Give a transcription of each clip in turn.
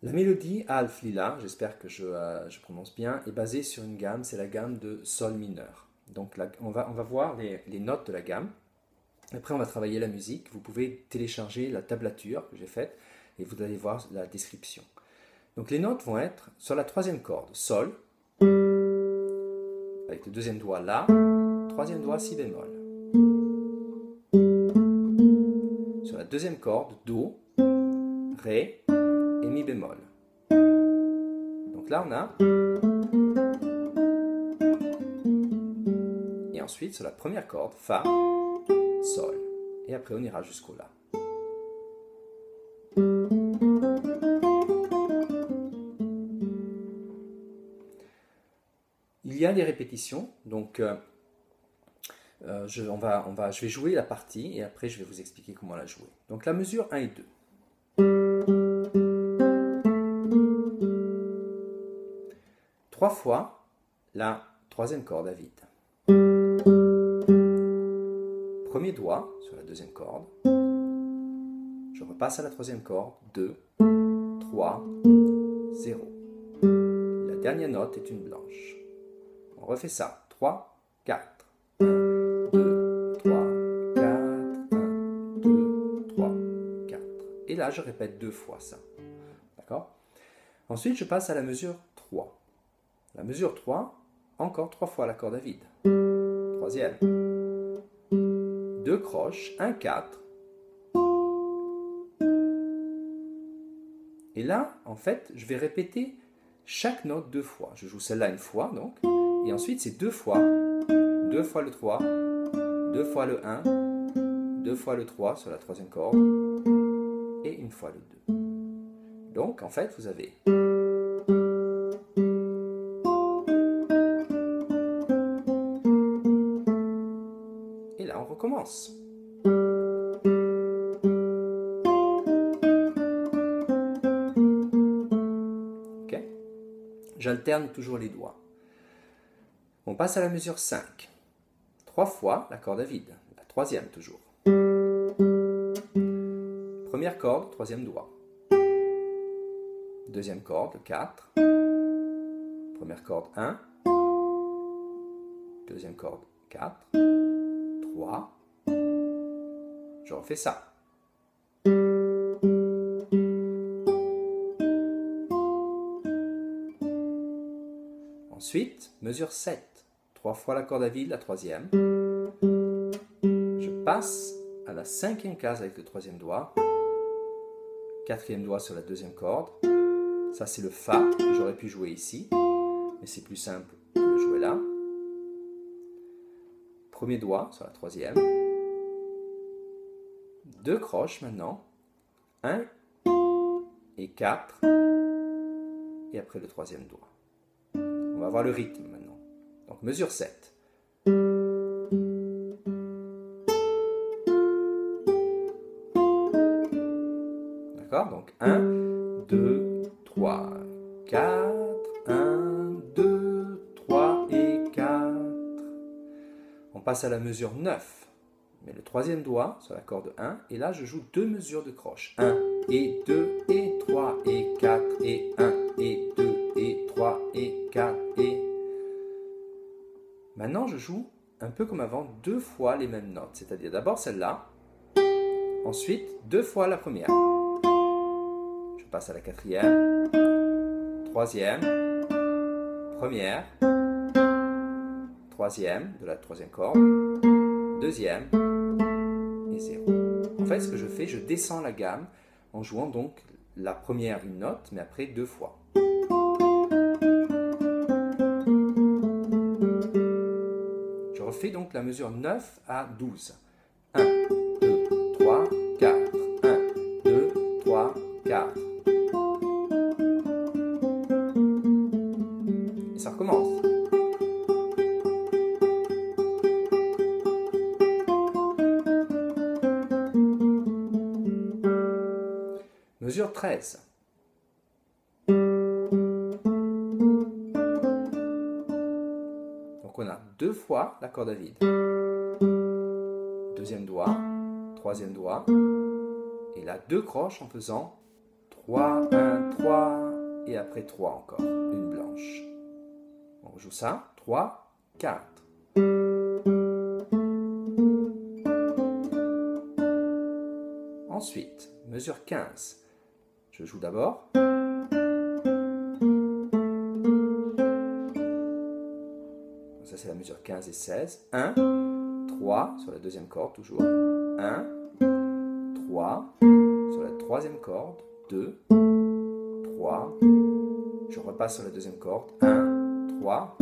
La mélodie Alf Lila, j'espère que je prononce bien, est basée sur une gamme, c'est la gamme de Sol mineur. Donc on va voir les notes de la gamme. Après, on va travailler la musique. Vous pouvez télécharger la tablature que j'ai faite et vous allez voir la description. Donc les notes vont être sur la troisième corde, Sol, avec le deuxième doigt La, troisième doigt Si bémol. Sur la deuxième corde, Do, Ré et Mi bémol. Donc là, on a. Et ensuite, sur la première corde, Fa, Sol. Et après, on ira jusqu'au La. Il y a des répétitions, donc je vais jouer la partie et après je vais vous expliquer comment la jouer. Donc la mesure 1 et 2. Trois fois la troisième corde à vide. Premier doigt sur la deuxième corde. Je repasse à la troisième corde. 2, 3, 0. La dernière note est une blanche. On refait ça. 3, 4. 1, 2, 3, 4. 1, 2, 3, 4. Et là, je répète deux fois ça. D'accord? Ensuite, je passe à la mesure 3. La mesure 3, encore 3 fois la corde à vide. Troisième. 2 croches, 1, 4. Et là, en fait, je vais répéter chaque note deux fois. Je joue celle-là une fois, donc. Et ensuite, c'est deux fois le 3, deux fois le 1, deux fois le 3 sur la troisième corde, et une fois le 2. Donc, en fait, vous avez... Et là, on recommence. Ok? J'alterne toujours les doigts. On passe à la mesure 5. 3 fois la corde à vide. La troisième toujours. Première corde, troisième doigt. Deuxième corde, 4. Première corde, 1. Deuxième corde, 4. 3. Je refais ça. Ensuite, mesure 7. 3 fois la corde à vide, la troisième. Je passe à la cinquième case avec le troisième doigt. Quatrième doigt sur la deuxième corde. Ça, c'est le Fa que j'aurais pu jouer ici. Mais c'est plus simple de le jouer là. Premier doigt sur la troisième. 2 croches maintenant. 1 et 4. Et après le troisième doigt. On va voir le rythme maintenant. Donc mesure 7. D'accord? Donc 1, 2, 3, 4. 1, 2, 3 et 4. On passe à la mesure 9. Je mets le troisième doigt sur la corde 1 et là je joue deux mesures de croche. 1 et 2 et 3 et 4 et 1 et 2 et 3 et 4 et... Maintenant je joue un peu comme avant deux fois les mêmes notes. C'est-à-dire d'abord celle-là, ensuite deux fois la première. Je passe à la quatrième, troisième, première, troisième de la troisième corde, deuxième et 0. En fait, ce que je fais, je descends la gamme en jouant donc la première une note, mais après deux fois. Je refais donc la mesure 9 à 12. 1, 2, 3, 4. 1, 2, 3, 4. Et ça recommence. Mesure 13. Donc on a deux fois la corde à vide. Deuxième doigt, troisième doigt, et là deux croches en faisant 3, 1, 3, et après 3 encore, une blanche. On rejoue ça, 3, 4. Ensuite, mesure 15. Je joue d'abord. Ça c'est la mesure 15 et 16. 1, 3 sur la deuxième corde toujours. 1, 3 sur la troisième corde. 2, 3. Je repasse sur la deuxième corde. 1, 3.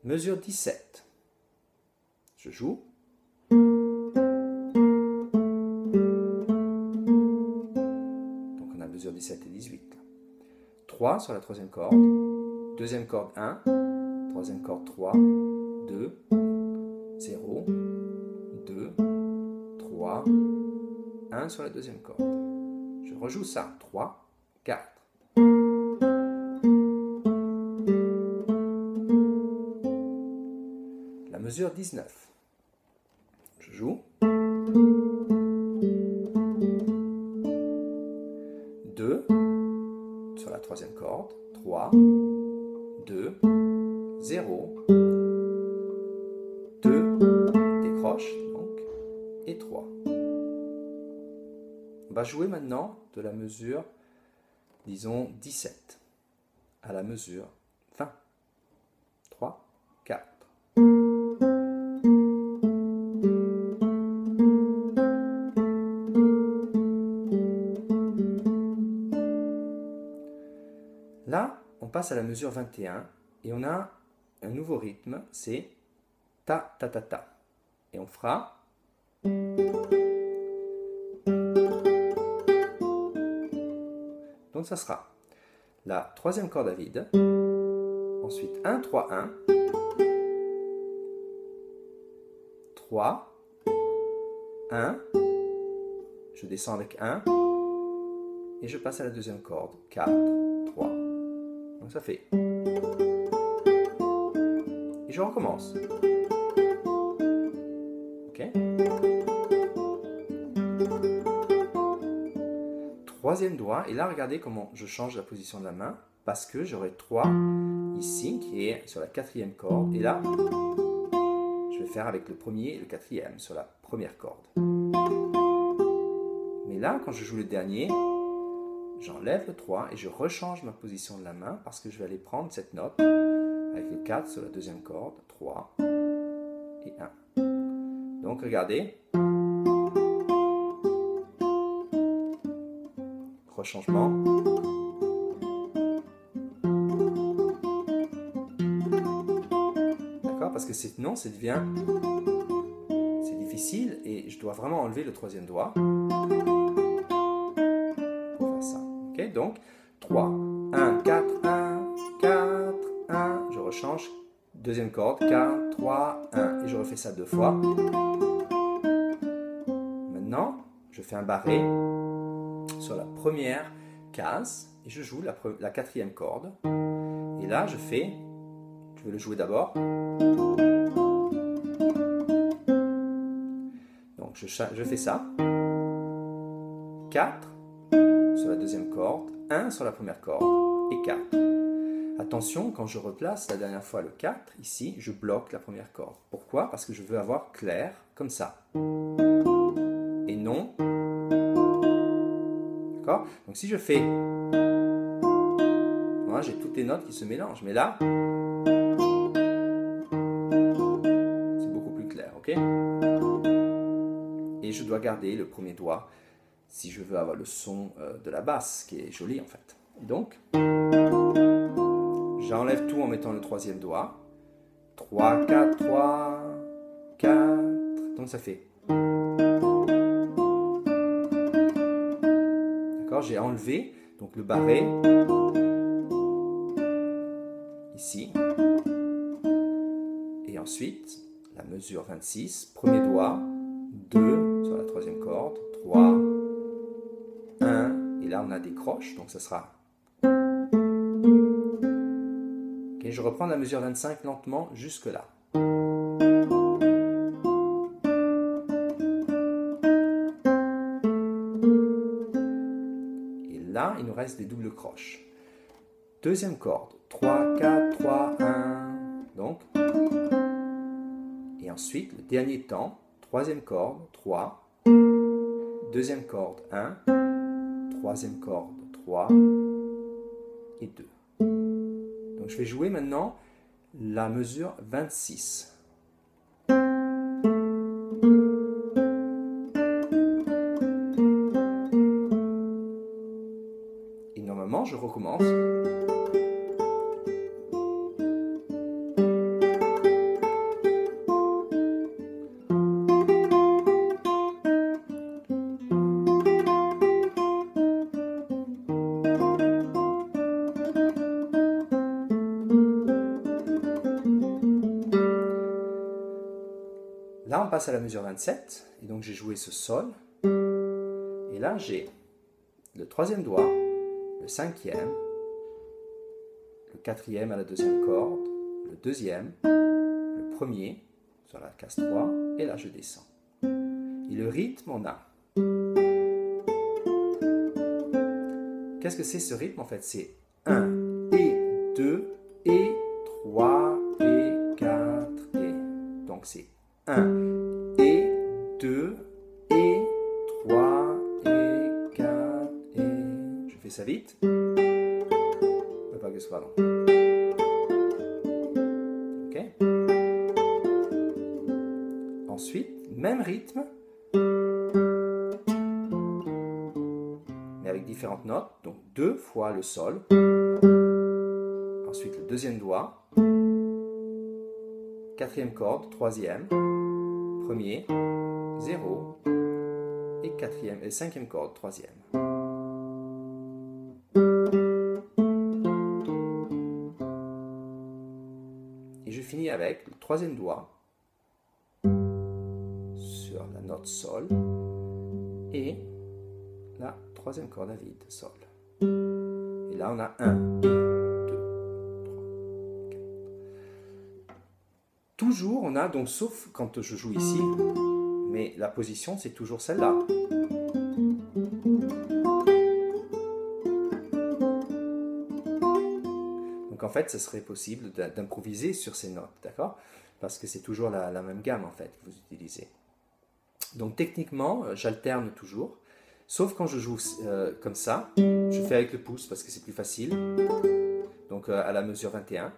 Mesure 17. Je joue. Donc on a mesure 17 et 18. 3 sur la troisième corde. Deuxième corde 1. Troisième corde 3. 2. 0. 2. 3. 1 sur la deuxième corde. Je rejoue ça. 3, 4. La mesure 19. Je joue. 2 sur la troisième corde. 3. 2. 0. 2. Décroche donc. Et 3. On va jouer maintenant de la mesure, disons, 17 à la mesure 20. 3, 4. Là, on passe à la mesure 21 et on a un nouveau rythme, c'est ta, ta, ta, ta. Et on fera... Donc ça sera la troisième corde à vide, ensuite 1, 3, 1, 3, 1, je descends avec 1, et je passe à la deuxième corde, 4, 3. Donc ça fait... Et je recommence. Ok? Troisième doigt, et là regardez comment je change la position de la main, parce que j'aurai 3 ici, qui est sur la quatrième corde, et là, je vais faire avec le premier et le quatrième sur la première corde. Mais là, quand je joue le dernier, j'enlève le 3 et je rechange ma position de la main, parce que je vais aller prendre cette note, avec le 4 sur la deuxième corde, 3 et 1. Donc regardez, rechangement. D'accord? Parce que sinon, c'est difficile et je dois vraiment enlever le troisième doigt pour faire ça. Ok? Donc, 3, 1, 4, 1, 4, 1. Je rechange. Deuxième corde, 4, 3, 1. Et je refais ça 2 fois. Maintenant, je fais un barré sur la première case et je joue la quatrième corde. Et là, je vais le jouer d'abord. Donc, je fais ça. 4 sur la deuxième corde, 1 sur la première corde et 4. Attention, quand je replace la dernière fois le 4, ici, je bloque la première corde. Pourquoi? Parce que je veux avoir clair comme ça. Et non... D'accord? Donc si je fais... Voilà, j'ai toutes les notes qui se mélangent. Mais là, c'est beaucoup plus clair. Ok? Et je dois garder le premier doigt si je veux avoir le son de la basse, qui est joli en fait. Et donc, j'enlève tout en mettant le troisième doigt. 3, 4, 3, 4. Donc ça fait... D'accord? J'ai enlevé donc le barré ici. Et ensuite, la mesure 26, premier doigt, 2 sur la troisième corde, 3, 1, et là on a des croches, donc ça sera... Okay, je reprends la mesure 25 lentement jusque là. là, il nous reste des doubles croches. Deuxième corde, 3, 4, 3, 1. Donc, et ensuite, le dernier temps, troisième corde, 3. Deuxième corde, 1. Troisième corde, 3. Et 2. Donc, je vais jouer maintenant la mesure 26. Et normalement, je recommence. Là, on passe à la mesure 27, et donc j'ai joué ce sol. Et là, j'ai le troisième doigt, le cinquième, le quatrième à la deuxième corde, le deuxième, le premier sur la case 3, et là je descends. Et le rythme, on a. Qu'est-ce que c'est ce rythme en fait? C'est 1 et 2 et 3 et 4 et. Donc c'est 1 et 2 et 3 et 4 et. Je fais ça vite. Pas que ce soit long. Ok. Ensuite, même rythme, mais avec différentes notes. Donc 2 fois le sol. Ensuite le deuxième doigt. Quatrième corde, troisième. Premier, 0. Et quatrième et cinquième corde, troisième. Et je finis avec le troisième doigt sur la note sol et la troisième corde à vide, sol. Et là, on a 1, 2, 3, 4. Toujours, on a, donc, sauf quand je joue ici, mais la position, c'est toujours celle-là. Donc, en fait, ce serait possible d'improviser sur ces notes, d'accord? Parce que c'est toujours la même gamme, en fait, que vous utilisez. Donc, techniquement, j'alterne toujours. Sauf quand je joue comme ça, je fais avec le pouce parce que c'est plus facile. Donc à la mesure 21.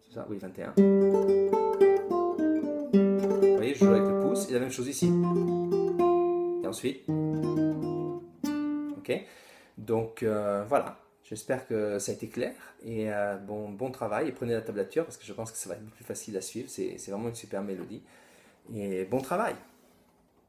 C'est ça? Oui, 21. Vous voyez, je joue avec le pouce. Et la même chose ici. Et ensuite. Ok. Donc voilà. J'espère que ça a été clair. Et bon travail. Et prenez la tablature parce que je pense que ça va être plus facile à suivre. C'est vraiment une super mélodie. Et bon travail.